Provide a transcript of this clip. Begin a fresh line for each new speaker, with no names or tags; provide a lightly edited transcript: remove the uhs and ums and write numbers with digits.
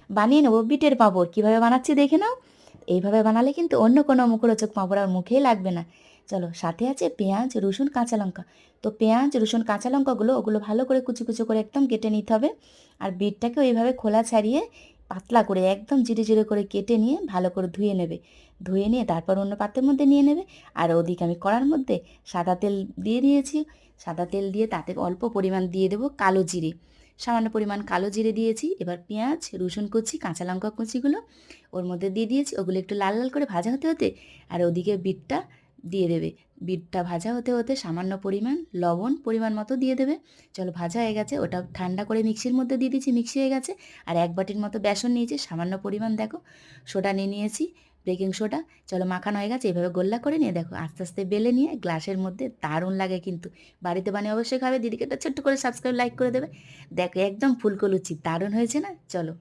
বানিয়ে নেবো বিটের পাঁপড়। কীভাবে বানাচ্ছি দেখে নাও। এইভাবে বানালে কিন্তু অন্য কোনো মুখরোচক পাঁপড় আর মুখেই লাগবে না। চলো, সাথে আছে পেঁয়াজ, রসুন, কাঁচা লঙ্কা। তো পেঁয়াজ, রসুন, কাঁচা লঙ্কাগুলো ওগুলো ভালো করে কুচি কুচি করে একদম কেটে নিতে হবে। আর বিটটাকে ওইভাবে খোলা ছাড়িয়ে পাতলা করে একদম জিরে জিরে করে কেটে নিয়ে ভালো করে ধুয়ে নেবে। ধুয়ে নিয়ে তারপর অন্য পাত্রের মধ্যে নিয়ে নেবে। আর ওদিকে আমি কড়ার মধ্যে সাদা তেল দিয়ে দিয়েছি। সাদা তেল দিয়ে তাতে অল্প পরিমাণ দিয়ে দেবো কালো জিরে। সামান্য পরিমাণ কালো জিরে দিয়েছি। এবার পেঁয়াজ, রসুন কুচি, কাঁচা লঙ্কা কুচিগুলো ওর মধ্যে দিয়ে দিয়েছি। ওগুলো একটু লাল লাল করে ভাজা হতে হতে আর ওদিকে বিটটা দিয়ে দেবে। বিটটা ভাজা হতে হতে সামান্য পরিমাণ লবণ পরিমাণ মতো দিয়ে দেবে। চলো, ভাজা হয়ে গেছে, ওটা ঠান্ডা করে মিক্সির মধ্যে দিয়ে দিচ্ছি, মিক্সি হয়ে গেছে। আর 1 বাটির মতো বেসন নিয়েছি, সামান্য পরিমাণ দেখো সোডা নিয়ে নিয়েছি, বেকিং সোডা। চলো, মাখানো হয়ে গেছে। এভাবে গোল্লা করে নিয়ে দেখো আস্তে আস্তে বেলে নিয়ে গ্লাসের মধ্যে, দারুণ লাগে কিন্তু। বাড়িতে বানিয়ে অবশ্যই খাবে। দিদিকে একটা ছোট্ট করে সাবস্ক্রাইব, লাইক করে দেবে। দেখো একদম ফুলকো লুচি, দারুণ হয়েছে না? চলো।